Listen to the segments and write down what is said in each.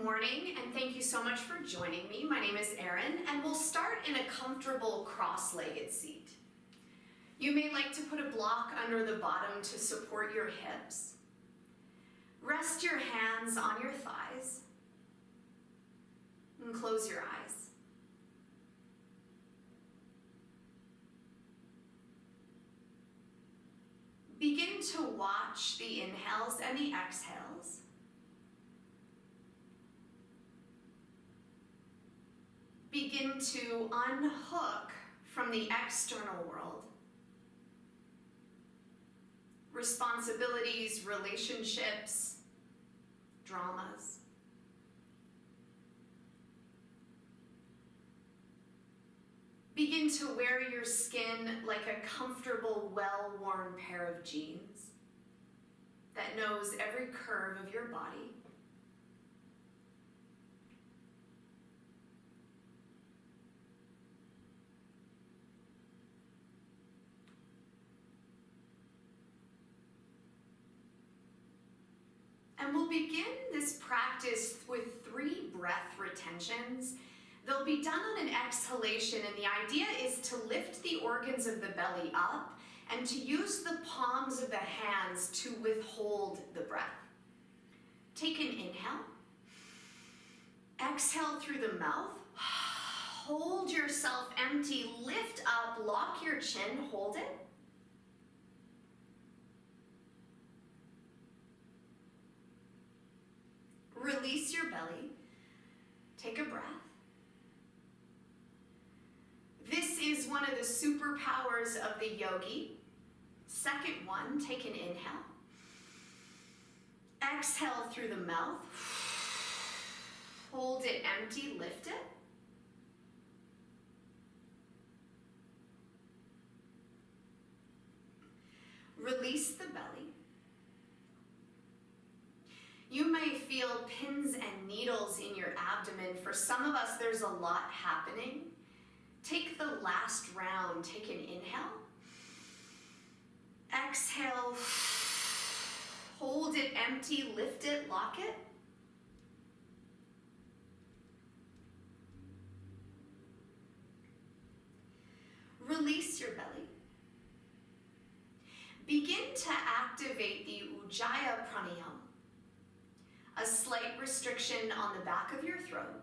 morning, and thank you so much for joining me. My name is Erin, and we'll start in a comfortable cross-legged seat. You may like to put a block under the bottom to support your hips. Rest your hands on your thighs and close your eyes. Begin to watch the inhales and the exhales. Begin to unhook from the external world. Responsibilities, relationships, dramas. Begin to wear your skin like a comfortable, well-worn pair of jeans that knows every curve of your body. And we'll begin this practice with 3 breath retentions. They'll be done on an exhalation, and the idea is to lift the organs of the belly up and to use the palms of the hands to withhold the breath. Take an inhale. Exhale through the mouth. Hold yourself empty, lift up, lock your chin, hold it. Release your belly. Take a breath. This is one of the superpowers of the yogi. Second one, take an inhale. Exhale through the mouth. Hold it empty, lift it. Release the belly. You may feel pins and needles in your abdomen. For some of us, there's a lot happening. Take the last round. Take an inhale. Exhale. Hold it empty, lift it, lock it. Release your belly. Begin to activate the Ujjayi pranayama. A slight restriction on the back of your throat.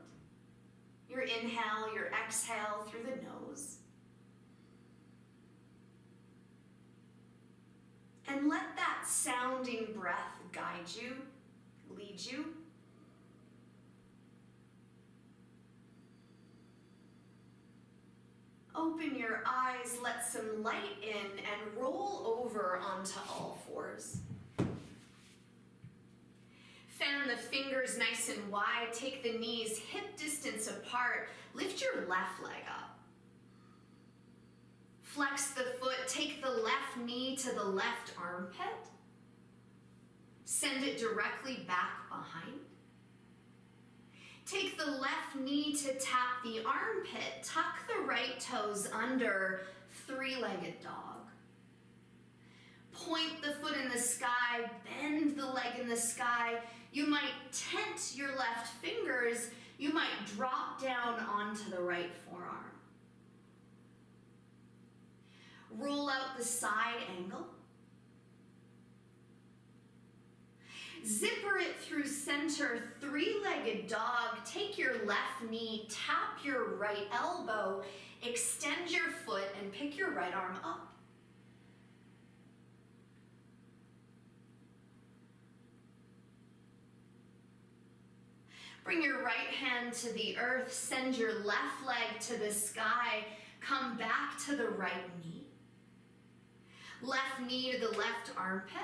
Your inhale, your exhale through the nose. And let that sounding breath guide you, lead you. Open your eyes, let some light in, and roll over onto all fours. Fan the fingers nice and wide. Take the knees hip distance apart. Lift your left leg up. Flex the foot. Take the left knee to the left armpit. Send it directly back behind. Take the left knee to tap the armpit. Tuck the right toes under, 3-legged dog. Point the foot in the sky, bend the leg in the sky. You might tent your left fingers. You might drop down onto the right forearm. Roll out the side angle. Zipper it through center, 3-legged dog. Take your left knee, tap your right elbow, extend your foot, and pick your right arm up. Bring your right hand to the earth, send your left leg to the sky, come back to the right knee. Left knee to the left armpit.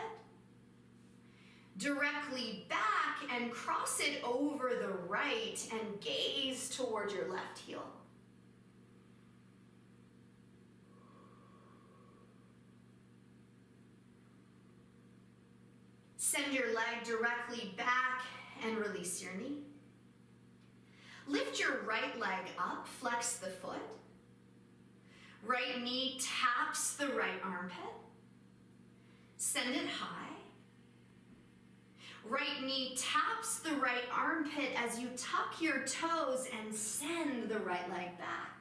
Directly back and cross it over the right and gaze toward your left heel. Send your leg directly back and release your knee. Lift your right leg up, flex the foot. Right knee taps the right armpit. Send it high. Right knee taps the right armpit as you tuck your toes and send the right leg back.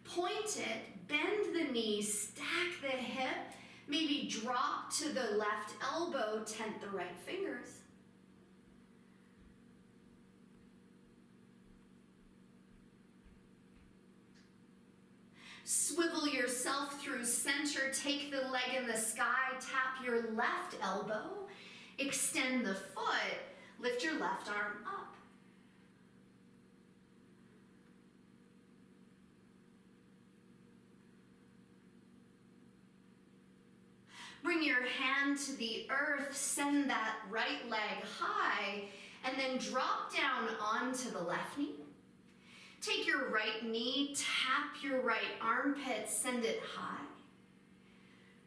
Point it, bend the knee, stack the hip, maybe drop to the left elbow, tent the right fingers. Swivel yourself through center, take the leg in the sky, tap your left elbow, extend the foot, lift your left arm up. Bring your hand to the earth, send that right leg high, and then drop down onto the left knee. Take your right knee, tap your right armpit, send it high.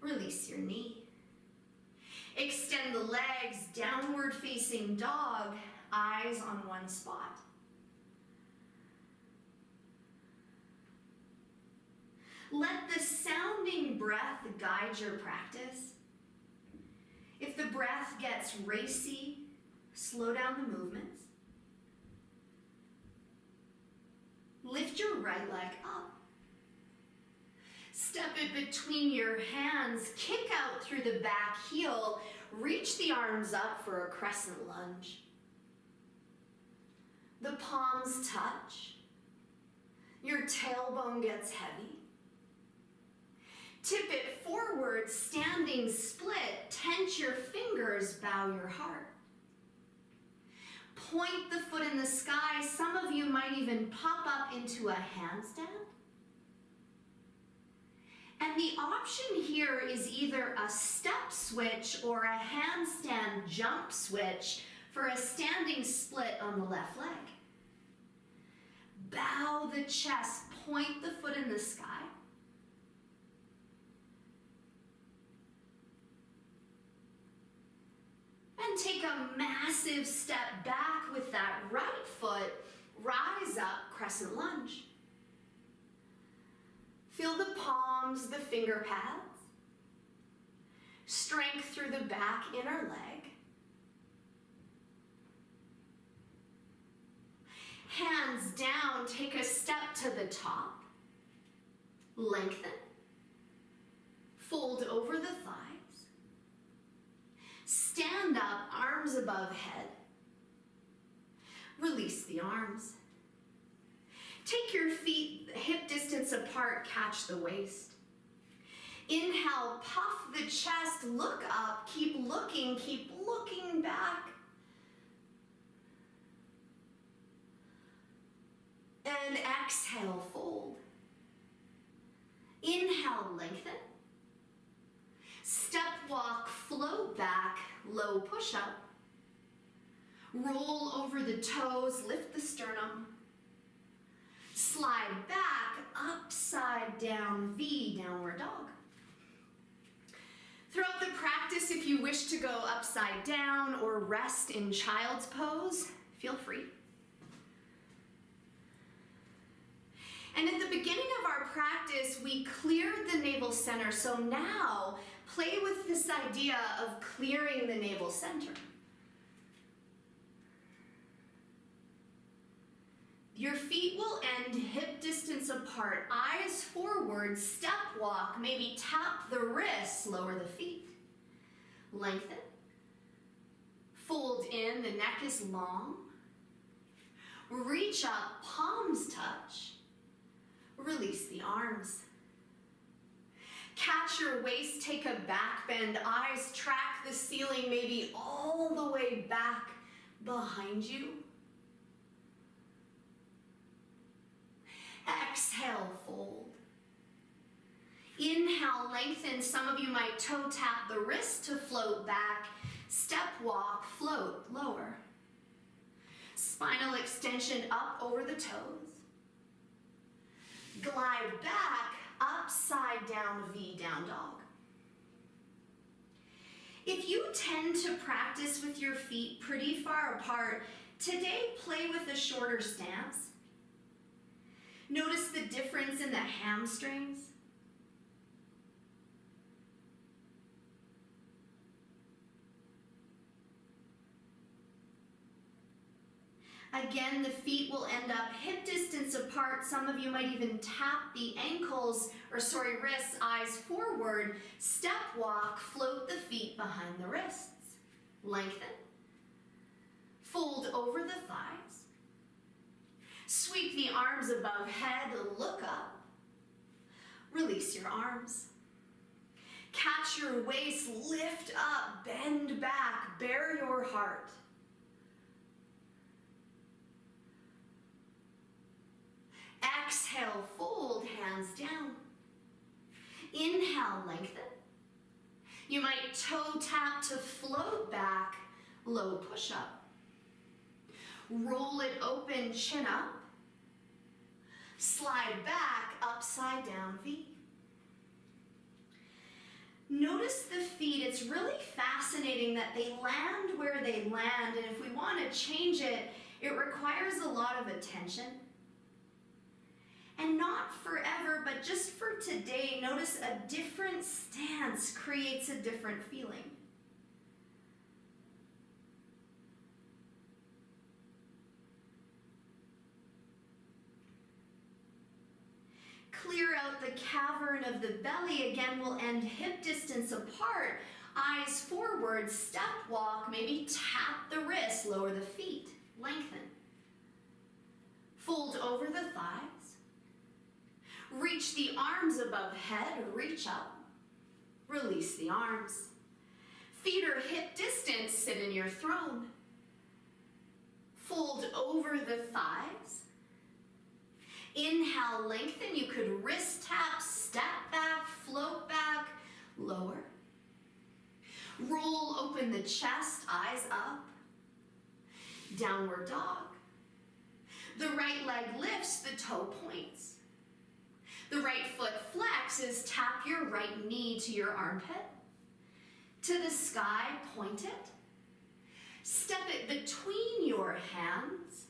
Release your knee. Extend the legs, downward facing dog, eyes on one spot. Let the sounding breath guide your practice. If the breath gets racy, slow down the movements. Lift your right leg up. Step it between your hands, kick out through the back heel, reach the arms up for a crescent lunge. The palms touch. Your tailbone gets heavy. Tip it forward, standing split, tense your fingers, bow your heart. Point the foot in the sky. Some of you might even pop up into a handstand. And the option here is either a step switch or a handstand jump switch for a standing split on the left leg. Bow the chest, point the foot in the sky. And take a massive step back with that right foot, rise up, crescent lunge. Feel the palms, the finger pads. Strength through the back inner leg. Hands down, take a step to the top. Lengthen. Fold over the thighs. Stand up, arms above head. Release the arms. Take your feet hip distance apart, catch the waist. Inhale, puff the chest, look up, keep looking back. And exhale, fold. Inhale, lengthen. Step walk, float back, low push-up. Roll over the toes, lift the sternum. Slide back, upside down V, downward dog. Throughout the practice, if you wish to go upside down or rest in child's pose, feel free. And at the beginning of our practice, we cleared the navel center, so now play with this idea of clearing the navel center. Your feet will end hip distance apart, eyes forward, step walk, maybe tap the wrists, lower the feet. Lengthen. Fold in, the neck is long. Reach up, palms touch. Release the arms. Catch your waist, take a back bend, eyes track the ceiling, maybe all the way back behind you. Exhale, fold. Inhale, lengthen. Some of you might toe tap the wrist to float back. Step walk, float, lower. Spinal extension up over the toes. Glide back, upside down V, down dog. If you tend to practice with your feet pretty far apart, today play with a shorter stance. Notice the difference in the hamstrings. Again, the feet will end up hip distance apart. Some of you might even tap the wrists, eyes forward. Step walk, float the feet behind the wrists. Lengthen. Fold over the thighs. Sweep the arms above head, look up. Release your arms. Catch your waist, lift up, bend back, bare your heart. Exhale, fold, hands down. Inhale, lengthen. You might toe tap to float back, low push-up. Roll it open, chin up. Slide back, upside down V. Notice the feet. It's really fascinating that they land where they land, and if we want to change it, it requires a lot of attention. And not forever, but just for today, notice a different stance creates a different feeling. Clear out the cavern of the belly. Again, we'll end hip distance apart. Eyes forward, step walk, maybe tap the wrists, lower the feet, lengthen. Fold over the thighs. Reach the arms above head, reach up. Release the arms. Feet are hip distance, sit in your throne. Fold over the thighs. Inhale, lengthen. You could wrist tap, step back, float back, lower. Roll open the chest, eyes up. Downward dog. The right leg lifts, the toe points. The right foot flexes, tap your right knee to your armpit. To the sky, point it. Step it between your hands,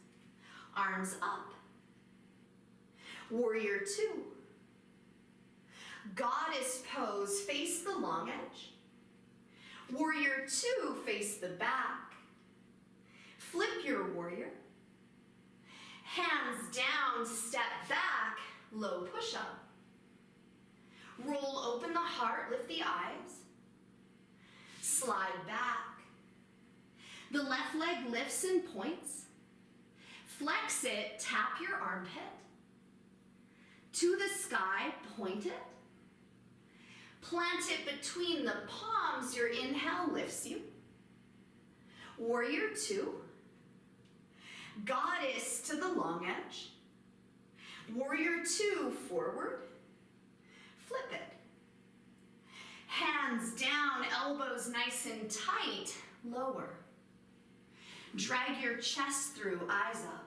arms up. Warrior two. Goddess pose, face the long edge. Warrior two, face the back. Flip your warrior. Hands down, step back, low push-up. Roll open the heart, lift the eyes. Slide back. The left leg lifts and points. Flex it, tap your armpit. To the sky, point it. Plant it between the palms, your inhale lifts you. Warrior two. Goddess to the long edge. Warrior two, forward. Flip it. Hands down, elbows nice and tight, lower. Drag your chest through, eyes up.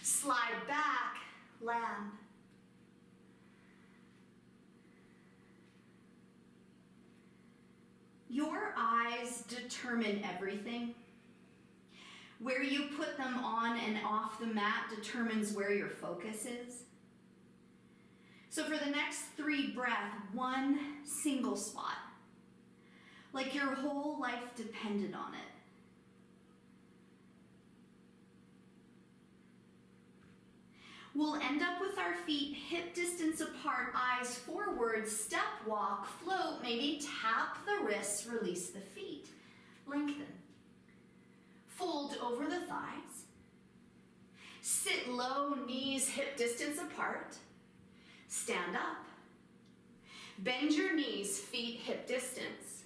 Slide back, land. Your eyes determine everything. Where you put them on and off the mat determines where your focus is. So for the next 3 breaths, one single spot, like your whole life depended on it. We'll end up with our feet hip distance apart, eyes forward, step walk, float, maybe tap the wrists, release the feet, lengthen. Fold over the thighs. Sit low, knees hip distance apart. Stand up. Bend your knees, feet hip distance.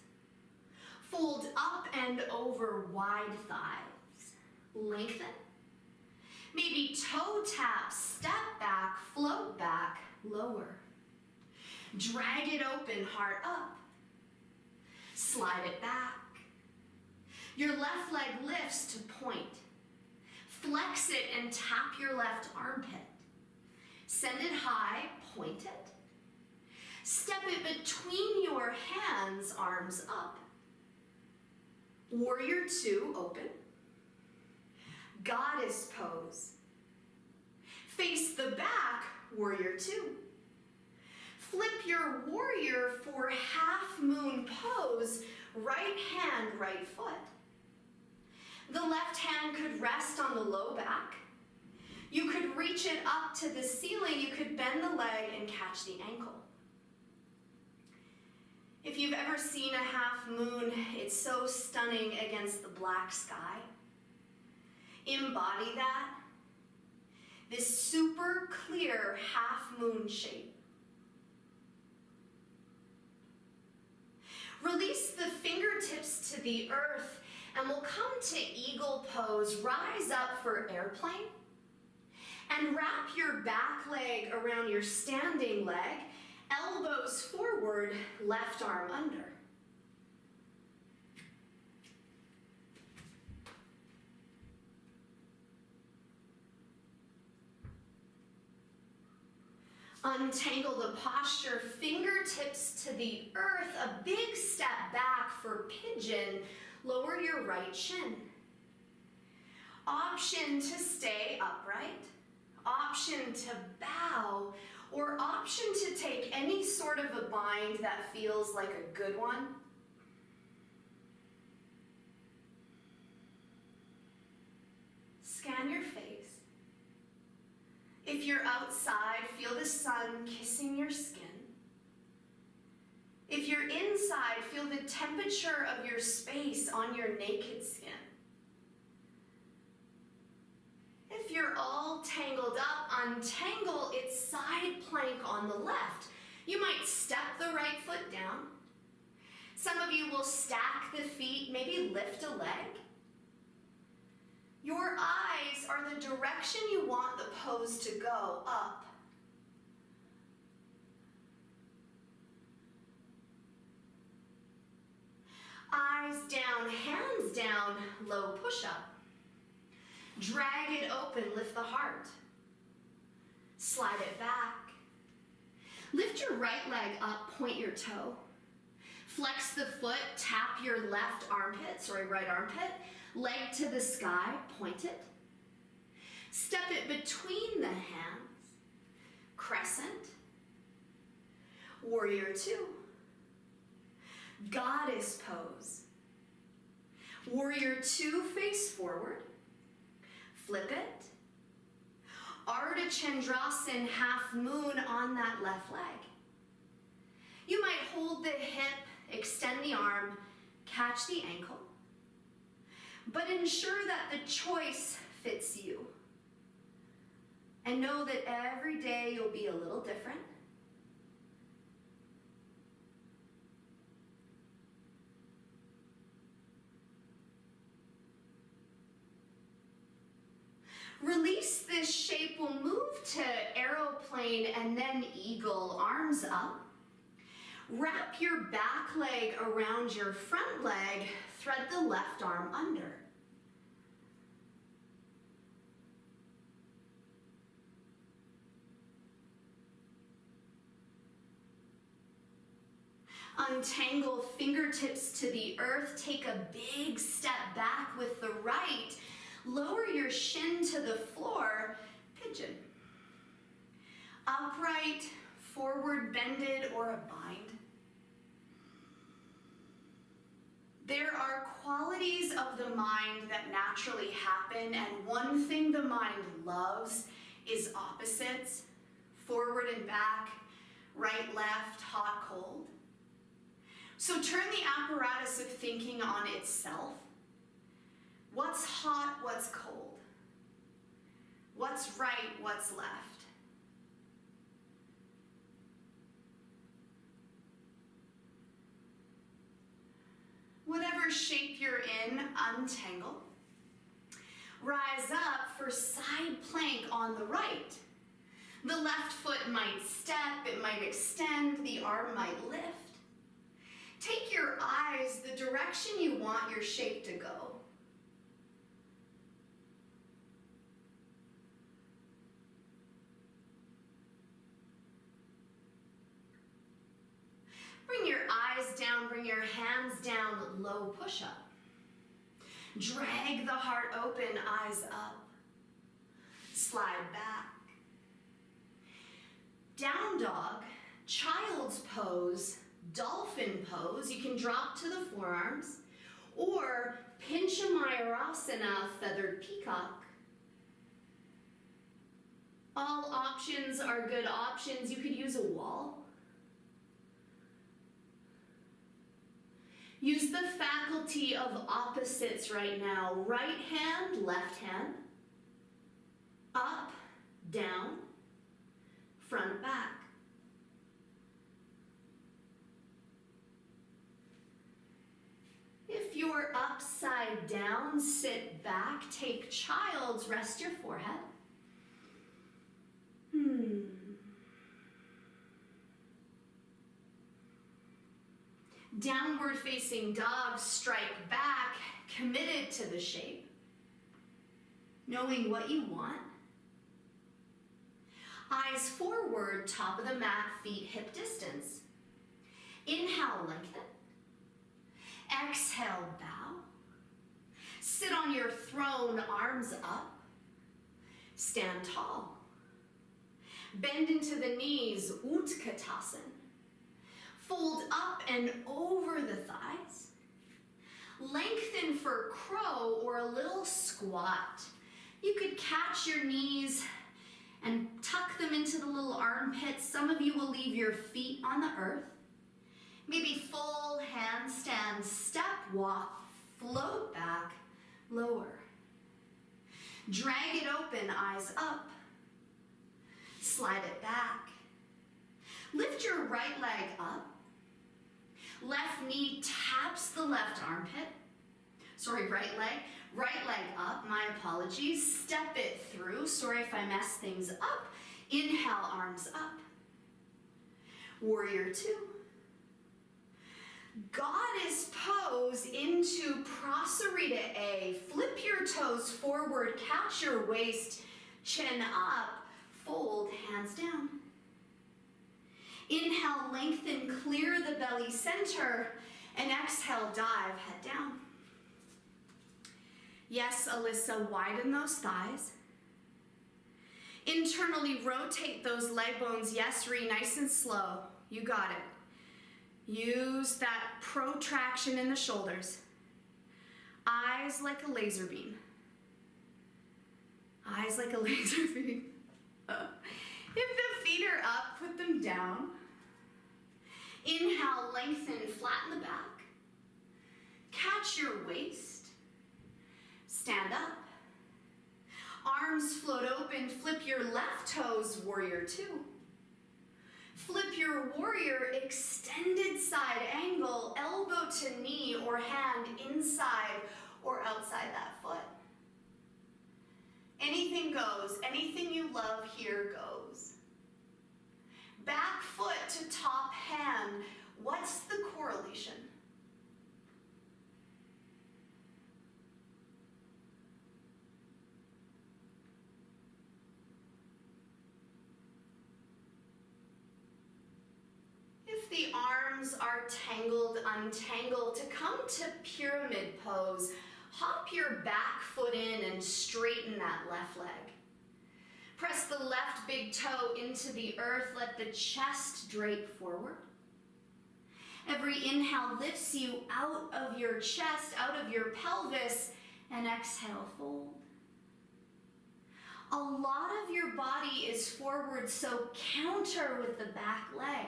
Fold up and over, wide thighs. Lengthen. Maybe toe tap, step back, float back, lower. Drag it open, heart up. Slide it back. Your left leg lifts to point. Flex it and tap your left armpit. Send it high, point it. Step it between your hands, arms up. Warrior two, open. Goddess pose. Face the back, warrior two. Flip your warrior for half moon pose, right hand, right foot. The left hand could rest on the low back. You could reach it up to the ceiling. You could bend the leg and catch the ankle. If you've ever seen a half moon, it's so stunning against the black sky. Embody that. This super clear half moon shape. Release the fingertips to the earth and we'll come to eagle pose. Rise up for airplane and wrap your back leg around your standing leg, elbows forward, left arm under. Untangle the posture, fingertips to the earth, a big step back for pigeon, lower your right shin. Option to stay upright, option to bow, or option to take any sort of a bind that feels like a good one. Scan your face. If you're outside, feel the sun kissing your skin. If you're inside, feel the temperature of your space on your naked skin. If you're all tangled up, untangle its side plank on the left. You might step the right foot down. Some of you will stack the feet, maybe lift a leg. Your eyes are the direction you want the pose to go, up. Eyes down, hands down, low push-up. Drag it open, lift the heart. Slide it back. Lift your right leg up, point your toe. Flex the foot, tap your right armpit. Leg to the sky, point it. Step it between the hands. Crescent. Warrior two. Goddess pose. Warrior two, face forward. Flip it. Ardha Chandrasana, half moon on that left leg. You might hold the hip, extend the arm, catch the ankle, but ensure that the choice fits you. And know that every day you'll be a little different. Release this shape. We'll move to aeroplane and then eagle, arms up. Wrap your back leg around your front leg, thread the left arm under. Untangle fingertips to the earth, take a big step back with the right. Lower your shin to the floor, pigeon. Upright, forward bended, or a bind. There are qualities of the mind that naturally happen, and one thing the mind loves is opposites, forward and back, right, left, hot, cold. So turn the apparatus of thinking on itself. What's hot, what's cold? What's right, what's left? Whatever shape you're in, untangle. Rise up for side plank on the right. The left foot might step, it might extend, the arm might lift. Take your eyes the direction you want your shape to go. Bring your eyes down, bring your hands down, low push-up. Drag the heart open, eyes up. Slide back. Down dog, child's pose, dolphin pose. You can drop to the forearms, or Pinchamayurasana, feathered peacock. All options are good options. You could use a wall. Use the faculty of opposites right now. Right hand, left hand. Up, down, front, back. If you're upside down, sit back, take child's, rest your forehead. Downward facing dog, strike back, committed to the shape, knowing what you want. Eyes forward, top of the mat, feet hip distance. Inhale, lengthen. Exhale, bow. Sit on your throne, arms up. Stand tall. Bend into the knees, Utkatasana. Fold up and over the thighs. Lengthen for crow or a little squat. You could catch your knees and tuck them into the little armpits. Some of you will leave your feet on the earth. Maybe full handstand, step walk, float back, lower. Drag it open, eyes up. Slide it back. Lift your right leg up. Left knee taps the left armpit. Sorry, right leg. Right leg up, my apologies. Step it through. Sorry if I mess things up. Inhale, arms up. Warrior two. Goddess pose into Prasarita A. Flip your toes forward, catch your waist, chin up, fold, hands down. Inhale, lengthen, clear the belly center, and exhale, dive, head down. Yes, Alyssa, widen those thighs. Internally rotate those leg bones. Yes, Ree, nice and slow. You got it. Use that protraction in the shoulders. Eyes like a laser beam. Eyes like a laser beam. If the feet are up, put them down. Inhale, lengthen, flatten the back. Catch your waist. Stand up. Arms float open, flip your left toes, warrior two. Flip your warrior, extended side angle, elbow to knee or hand inside or outside that foot. Anything goes, anything you love here goes. Back foot to top hand, what's the correlation? If the arms are tangled, untangle, to come to pyramid pose, hop your back foot in and straighten that left leg. Press the left big toe into the earth, let the chest drape forward. Every inhale lifts you out of your chest, out of your pelvis, and exhale, fold. A lot of your body is forward, so counter with the back leg.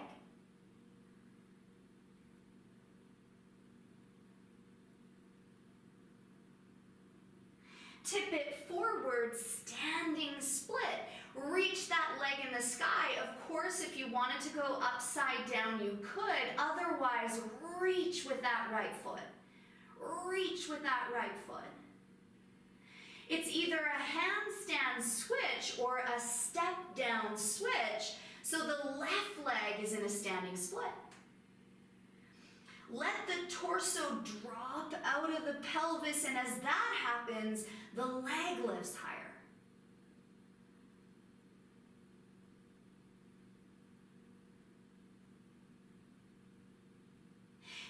Tip it forward, standing split. Reach that leg in the sky. Of course, if you wanted to go upside down, you could. Otherwise, reach with that right foot. Reach with that right foot. It's either a handstand switch or a step down switch, so the left leg is in a standing split. Let the torso drop out of the pelvis, and as that happens, the leg lifts higher.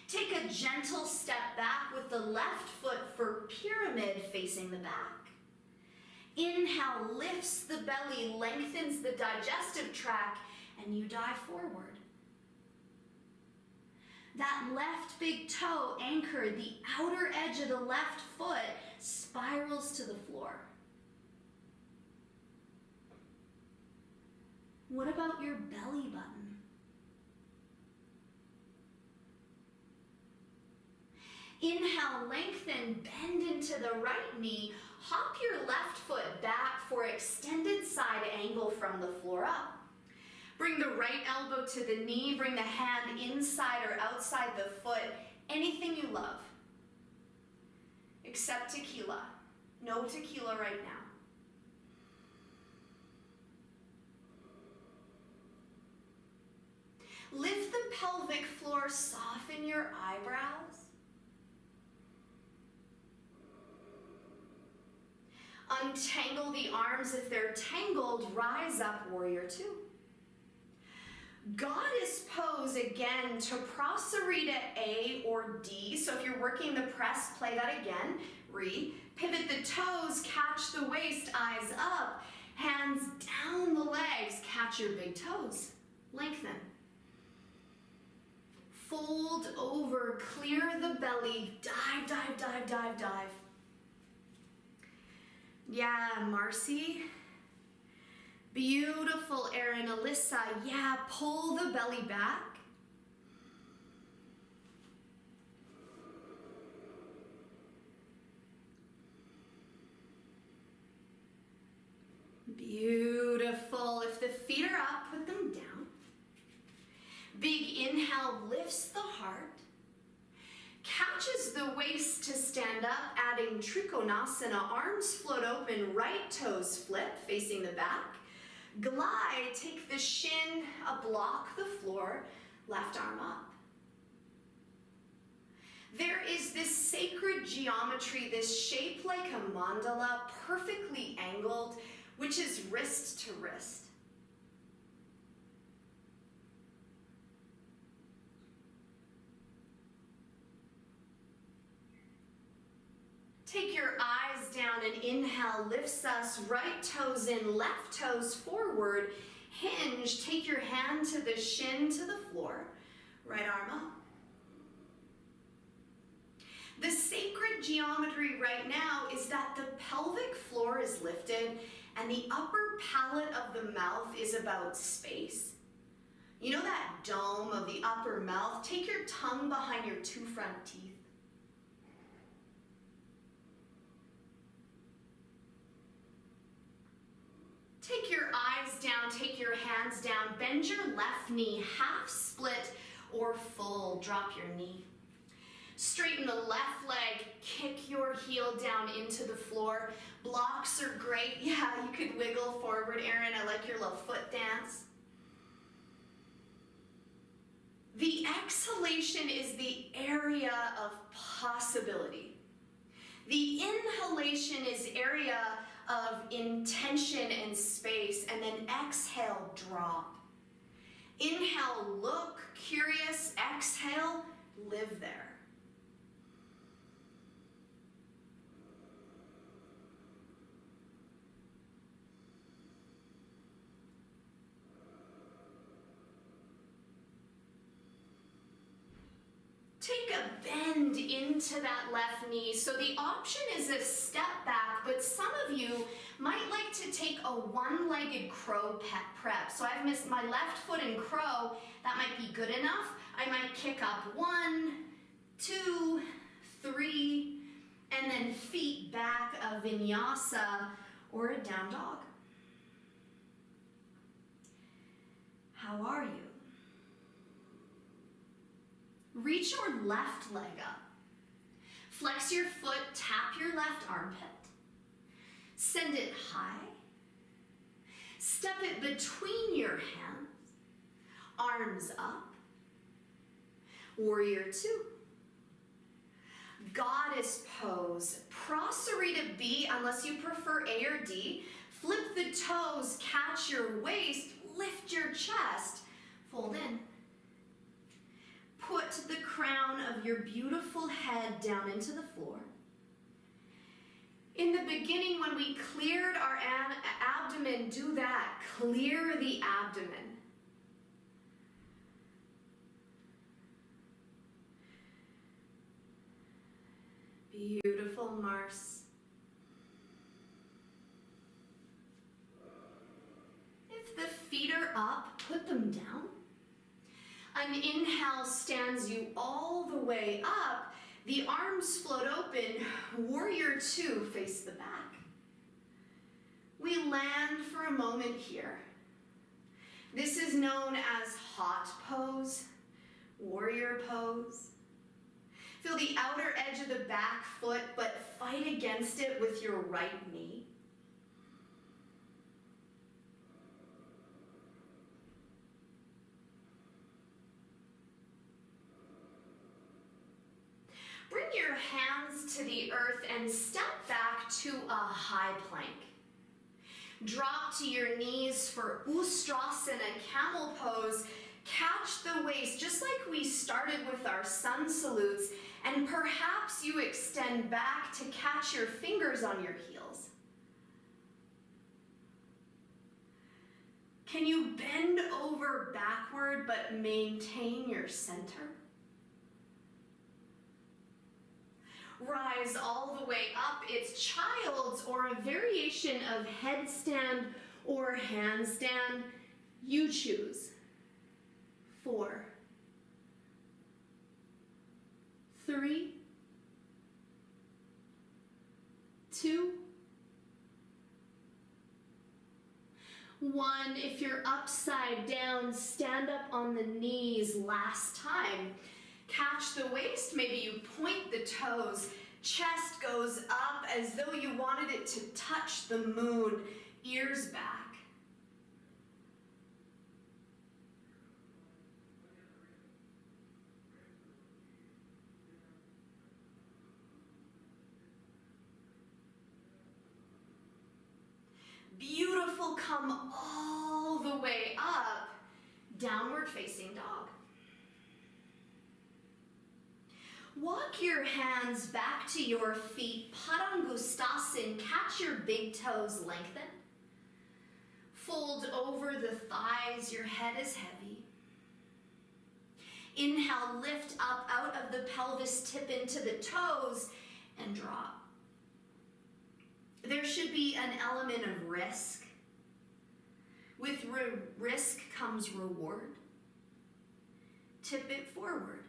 Take a gentle step back with the left foot for pyramid facing the back. Inhale lifts the belly, lengthens the digestive tract, and you dive forward. That left big toe anchored, the outer edge of the left foot spirals to the floor. What about your belly button? Inhale, lengthen, bend into the right knee. Hop your left foot back for extended side angle from the floor up. Bring the right elbow to the knee. Bring the hand inside or outside the foot. Anything you love. Except tequila. No tequila right now. Lift the pelvic floor, soften your eyebrows. Untangle the arms if they're tangled, rise up, warrior two. Goddess pose again to Prasarita A or D. So if you're working the press, play that again. Pivot the toes, catch the waist, eyes up. Hands down the legs, catch your big toes. Lengthen. Fold over, clear the belly, dive, dive, dive, dive, dive. Yeah, Marcy. Beautiful, Erin, Alyssa. Yeah, pull the belly back. Beautiful. If the feet are up, put them down. Big inhale lifts the heart. Catches the waist to stand up, adding Trikonasana. Arms float open, right toes flip, facing the back. Glide, take the shin, block the floor, left arm up. There is this sacred geometry, this shape like a mandala, perfectly angled, which is wrist to wrist. Take your eyes down and inhale lifts us, right toes in, left toes forward, hinge, take your hand to the shin to the floor, right arm up. The sacred geometry right now is that the pelvic floor is lifted and the upper palate of the mouth is about space. You know that dome of the upper mouth? Take your tongue behind your two front teeth. Take your eyes down, take your hands down, bend your left knee, half split or full, drop your knee. Straighten the left leg, kick your heel down into the floor. Blocks are great. Yeah, you could wiggle forward, Erin. I like your little foot dance. The exhalation is the area of possibility. The inhalation is area of intention and space, and then exhale, drop. Inhale, look, curious. Exhale, live there. Take a bend into that left knee. So the option is a step back, but some of you might like to take a one-legged crow prep. So I've missed my left foot in crow. That might be good enough. I might kick up 1, 2, 3, and then feet back, a vinyasa or a down dog. How are you? Reach your left leg up. Flex your foot, tap your left armpit. Send it high. Step it between your hands. Arms up. Warrior two. Goddess pose. Prasarita B, unless you prefer A or D. Flip the toes, catch your waist, lift your chest, fold in. Put the crown of your beautiful head down into the floor. In the beginning, when we cleared our abdomen, do that. Clear the abdomen. Beautiful, Mars. If the feet are up, put them down. An inhale stands you all the way up. The arms float open. Warrior two, face the back. We land for a moment here. This is known as hot pose, warrior pose. Feel the outer edge of the back foot, but fight against it with your right knee. Bring your hands to the earth and step back to a high plank. Drop to your knees for Ustrasana, camel pose. Catch the waist, just like we started with our sun salutes, and perhaps you extend back to catch your fingers on your heels. Can you bend over backward but maintain your center? Rise all the way up. It's child's or a variation of headstand or handstand. You choose. 4, 3, 2, 1. If you're upside down, stand up on the knees last time. Catch the waist, maybe you point the toes. Chest goes up as though you wanted it to touch the moon. Ears back. Beautiful, come all the way up. Downward facing dog. Walk your hands back to your feet, Padangustasana, catch your big toes lengthen. Fold over the thighs, your head is heavy. Inhale, lift up out of the pelvis, tip into the toes, and drop. There should be an element of risk. With risk comes reward. Tip it forward.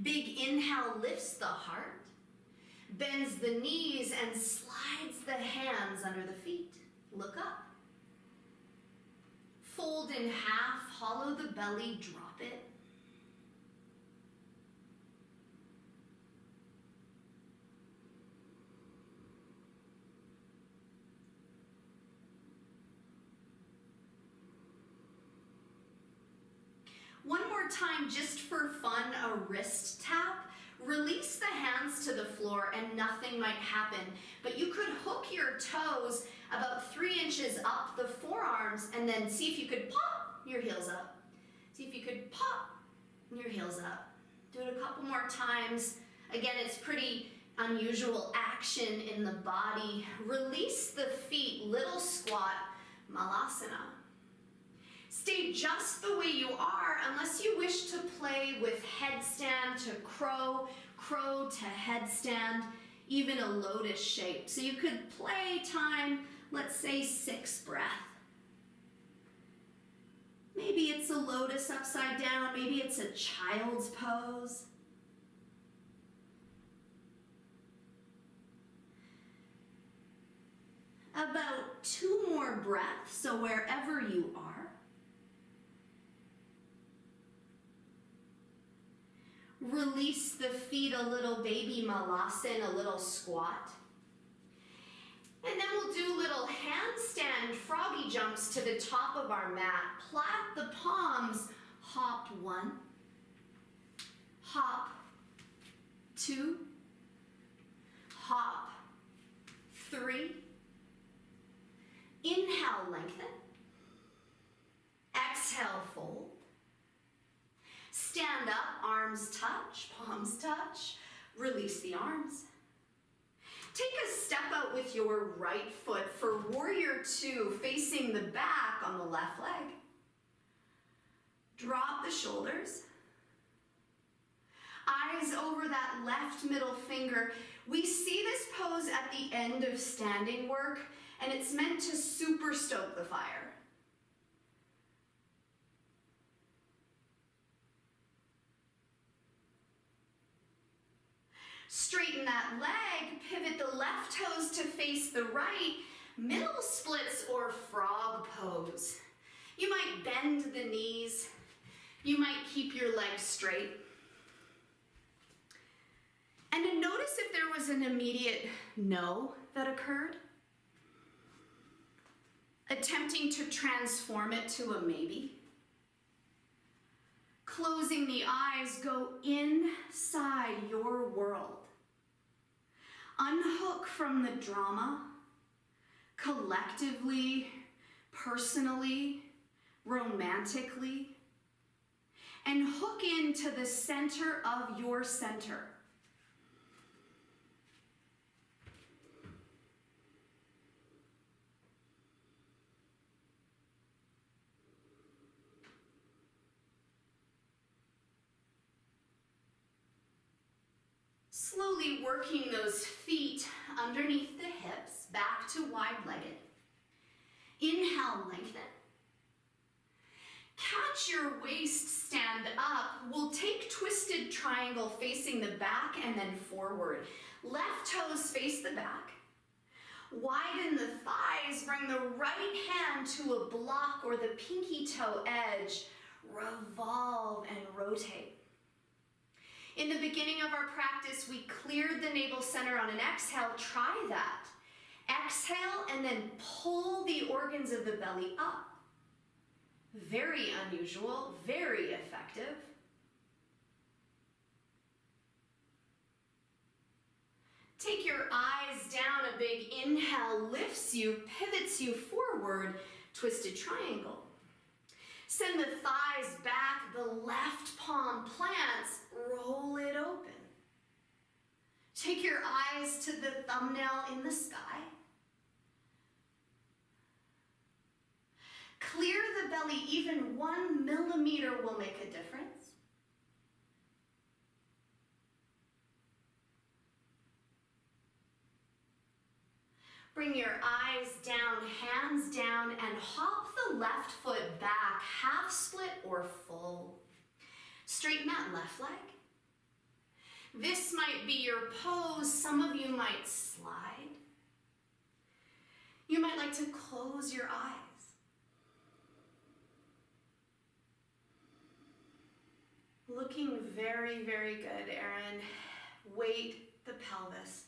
Big inhale lifts the heart, bends the knees, and slides the hands under the feet. Look up. Fold in half, hollow the belly, drop it. One more time, just for fun, a wrist tap. Release the hands to the floor and nothing might happen, but you could hook your toes about 3 inches up the forearms and then see if you could pop your heels up. See if you could pop your heels up. Do it a couple more times. Again, it's pretty unusual action in the body. Release the feet, little squat, Malasana. Stay just the way you are unless you wish to play with headstand to crow, crow to headstand, even a lotus shape. So you could play time, let's say 6 breath. Maybe it's a lotus upside down, maybe it's a child's pose. About 2 more breaths, so wherever you are. Release the feet, a little baby Malasana, a little squat. And then we'll do little handstand froggy jumps to the top of our mat. Plat the palms, hop 1, hop 2, hop 3. Inhale, lengthen. Exhale, fold. Stand up, arms touch, palms touch. Release the arms. Take a step out with your right foot for warrior 2, facing the back on the left leg. Drop the shoulders. Eyes over that left middle finger. We see this pose at the end of standing work, and it's meant to super stoke the fire. Straighten that leg, pivot the left toes to face the right, middle splits or frog pose. You might bend the knees. You might keep your legs straight. And then notice if there was an immediate no that occurred. Attempting to transform it to a maybe. Closing the eyes, go inside your world. Unhook from the drama, collectively, personally, romantically, and hook into the center of your center. Slowly working those feet underneath the hips, back to wide-legged. Inhale, lengthen. Catch your waist, stand up. We'll take twisted triangle facing the back and then forward. Left toes face the back. Widen the thighs, bring the right hand to a block or the pinky toe edge. Revolve and rotate. In the beginning of our practice, we cleared the navel center on an exhale. Try that. Exhale and then pull the organs of the belly up. Very unusual, very effective. Take your eyes down. A big inhale lifts you, pivots you forward, twisted triangle. Send the thighs back, the left palm plants, roll it open. Take your eyes to the thumbnail in the sky. Clear the belly, even 1 millimeter will make a difference. Bring your eyes down, hands down, and hop the left foot back, half split or full. Straighten that left leg. This might be your pose. Some of you might slide. You might like to close your eyes. Looking very, very good, Erin. Weight the pelvis.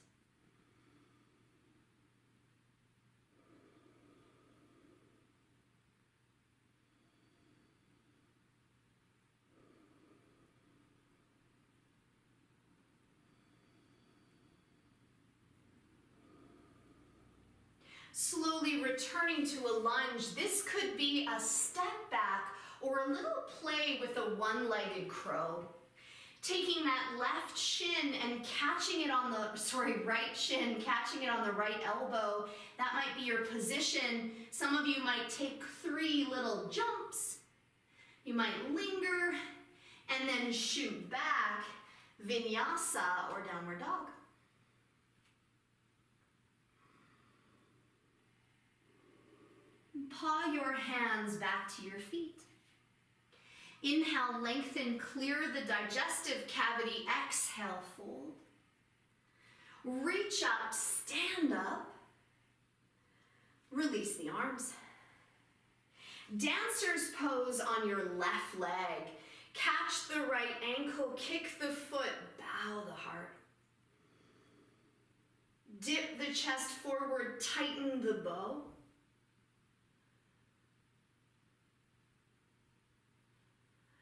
Slowly returning to a lunge. This could be a step back or a little play with a one-legged crow. Taking that left shin and catching it on the, right shin, catching it on the right elbow. That might be your position. Some of you might take 3 little jumps. You might linger and then shoot back, vinyasa or downward dog. Paw your hands back to your feet. Inhale, lengthen, clear the digestive cavity. Exhale, fold. Reach up, stand up. Release the arms. Dancer's pose on your left leg. Catch the right ankle, kick the foot, bow the heart. Dip the chest forward, tighten the bow.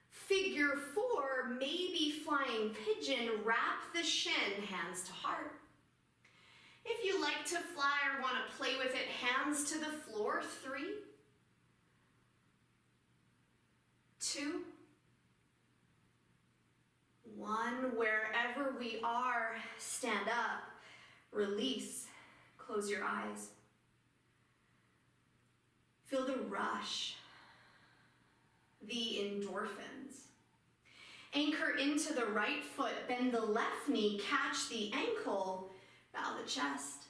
Figure 4, maybe flying pigeon, wrap the shin, hands to heart. If you like to fly or want to play with it, hands to the floor. 3, 2, 1. Wherever we are, stand up, release, close your eyes. Feel the rush, the endorphins. Anchor into the right foot, bend the left knee, catch the ankle, bow the chest.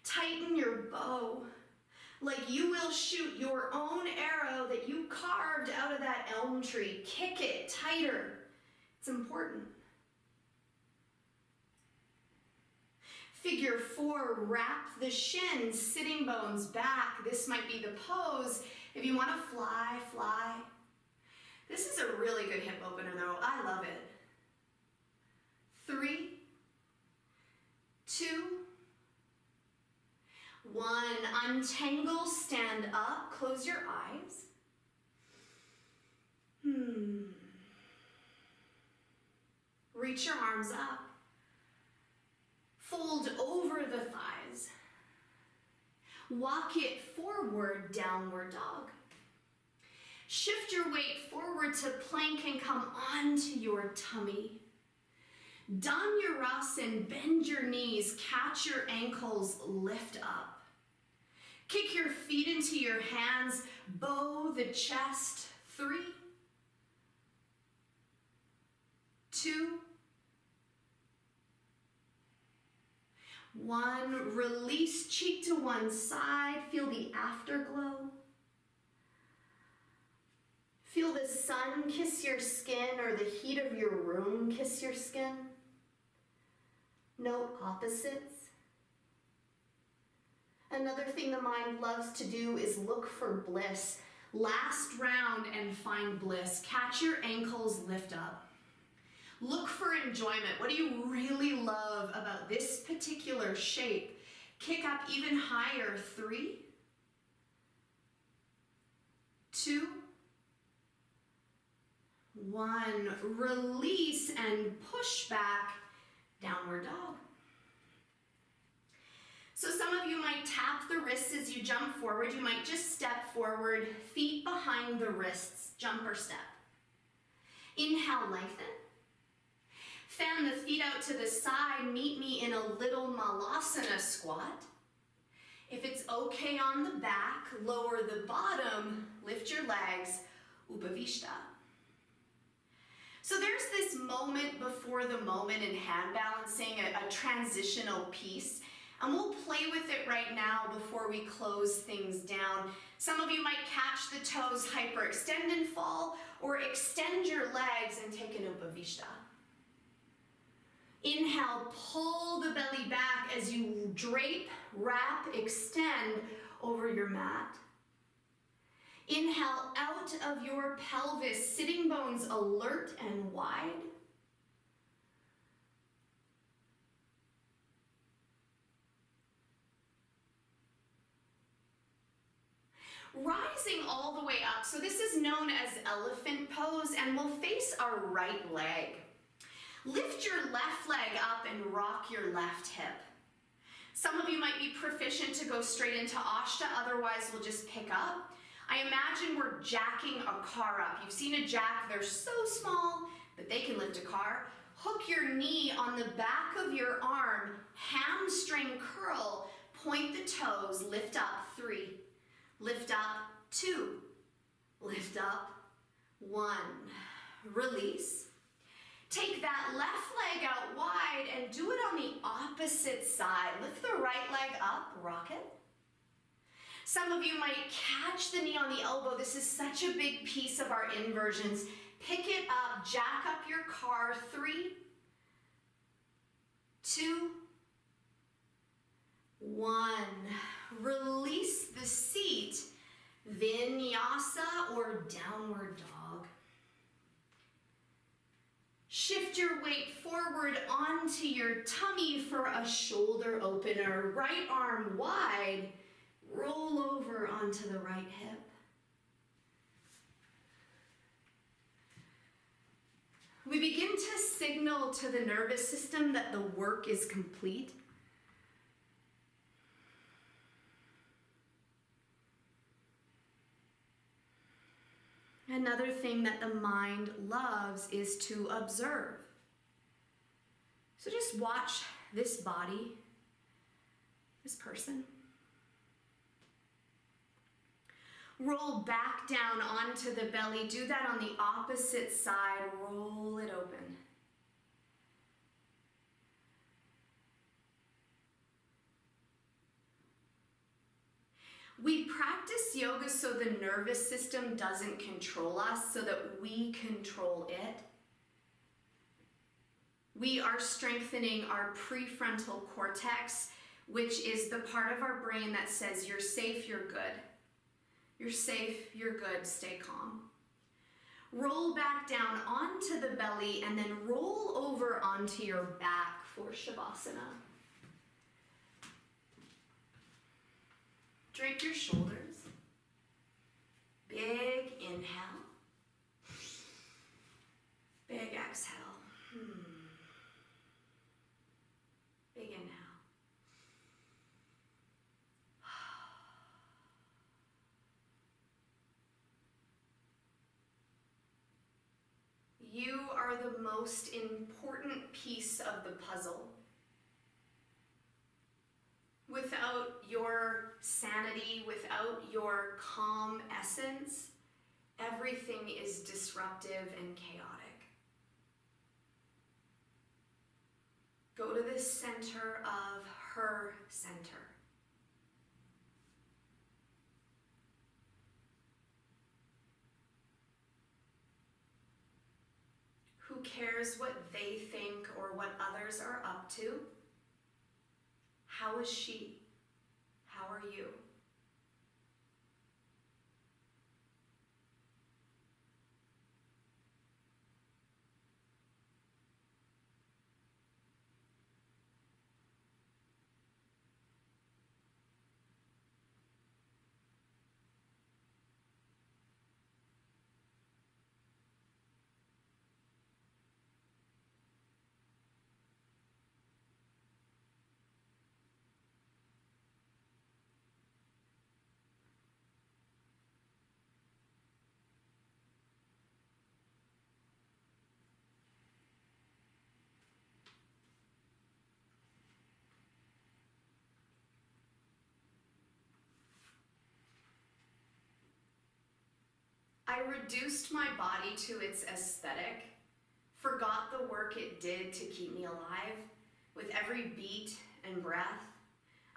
Tighten your bow like you will shoot your own arrow that you carved out of that elm tree. Kick it tighter. It's important. Figure 4, wrap the shins, sitting bones back. This might be the pose if you want to fly, fly. This is a really good hip opener though. I love it. 3, 2, 1. Untangle, stand up, close your eyes. Reach your arms up. Fold over the thighs. Walk it forward, downward dog. Shift your weight forward to plank and come onto your tummy. Dhanurasana, bend your knees, catch your ankles, lift up. Kick your feet into your hands, bow the chest. 3, 2, 1. Release, cheek to one side. Feel the afterglow. Feel the sun kiss your skin or the heat of your room kiss your skin. Note opposites. Another thing the mind loves to do is look for bliss. Last round and find bliss. Catch your ankles, lift up. Look for enjoyment. What do you really love about this particular shape? Kick up even higher. 3, 2, 1. Release and push back, downward dog. So some of you might tap the wrists as you jump forward. You might just step forward, feet behind the wrists, jump or step. Inhale, lengthen. Fan the feet out to the side, meet me in a little malasana squat. If it's okay on the back, lower the bottom, lift your legs, Upavishta. So there's this moment before the moment in hand balancing, a transitional piece, and we'll play with it right now before we close things down. Some of you might catch the toes, hyperextend and fall, or extend your legs and take an Upavishta. Inhale, pull the belly back as you drape, wrap, extend over your mat. Inhale out of your pelvis, sitting bones alert and wide. Rising all the way up. So this is known as elephant pose, and we'll face our right leg. Lift your left leg up and rock your left hip. Some of you might be proficient to go straight into Ashta, otherwise we'll just pick up. I imagine we're jacking a car up. You've seen a jack, they're so small, but they can lift a car. Hook your knee on the back of your arm, hamstring curl, point the toes, lift up, 3, lift up, 2, lift up, 1, release. Take that left leg out wide and do it on the opposite side. Lift the right leg up, rock it. Some of you might catch the knee on the elbow. This is such a big piece of our inversions. Pick it up, jack up your car, 3, 2, 1. Release the seat, vinyasa or downward dog. Shift your weight forward onto your tummy for a shoulder opener. Right arm wide, roll over onto the right hip. We begin to signal to the nervous system that the work is complete. Another thing that the mind loves is to observe. So just watch this body, this person. Roll back down onto the belly. Do that on the opposite side. Roll it open. We practice yoga so the nervous system doesn't control us, so that we control it. We are strengthening our prefrontal cortex, which is the part of our brain that says, you're safe, you're good. You're safe, you're good, stay calm. Roll back down onto the belly and then roll over onto your back for Shavasana. Drape your shoulders. Big inhale. Big exhale. Big inhale. You are the most important piece of the puzzle. Without your sanity, without your calm essence, everything is disruptive and chaotic. Go to the center of her center. Who cares what they think or what others are up to? How is she? How are you? I reduced my body to its aesthetic, forgot the work it did to keep me alive. With every beat and breath,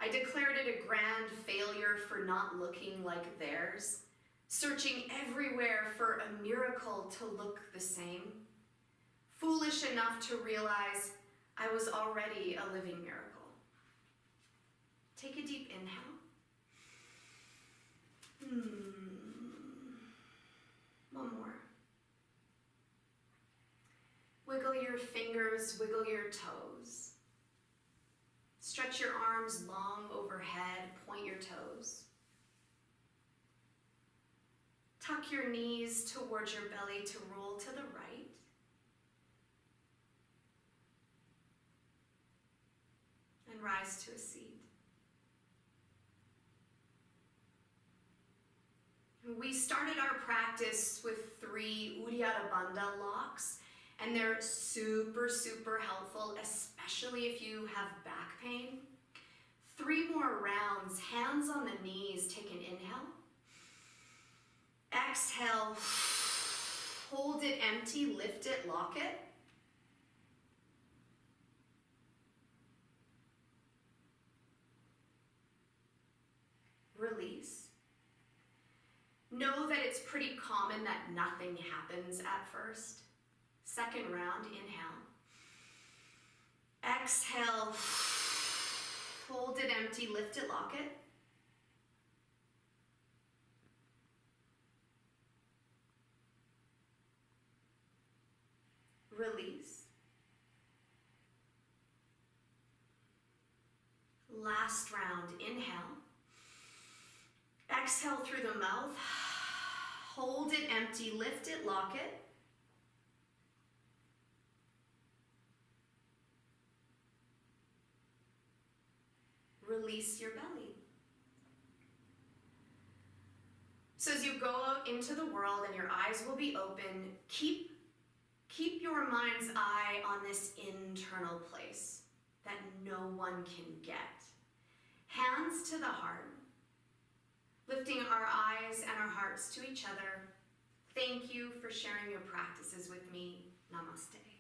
I declared it a grand failure for not looking like theirs, searching everywhere for a miracle to look the same. Foolish enough to realize I was already a living miracle. Take a deep inhale. One more. Wiggle your fingers, wiggle your toes. Stretch your arms long overhead, point your toes. Tuck your knees towards your belly to roll to the right. And rise to a seat. We started our practice with 3 Uddiyana Bandha locks, and they're super, super helpful, especially if you have back pain. 3 more rounds, hands on the knees, take an inhale. Exhale, hold it empty, lift it, lock it. Release. Know that it's pretty common that nothing happens at first. Second round, inhale. Exhale, hold it empty, lift it, lock it. Release. Last round, inhale. Exhale through the mouth. Hold it empty, lift it, lock it. Release your belly. So as you go out into the world and your eyes will be open, keep your mind's eye on this internal place that no one can get. Hands to the heart. lifting our eyes and our hearts to each other. Thank you for sharing your practices with me. Namaste.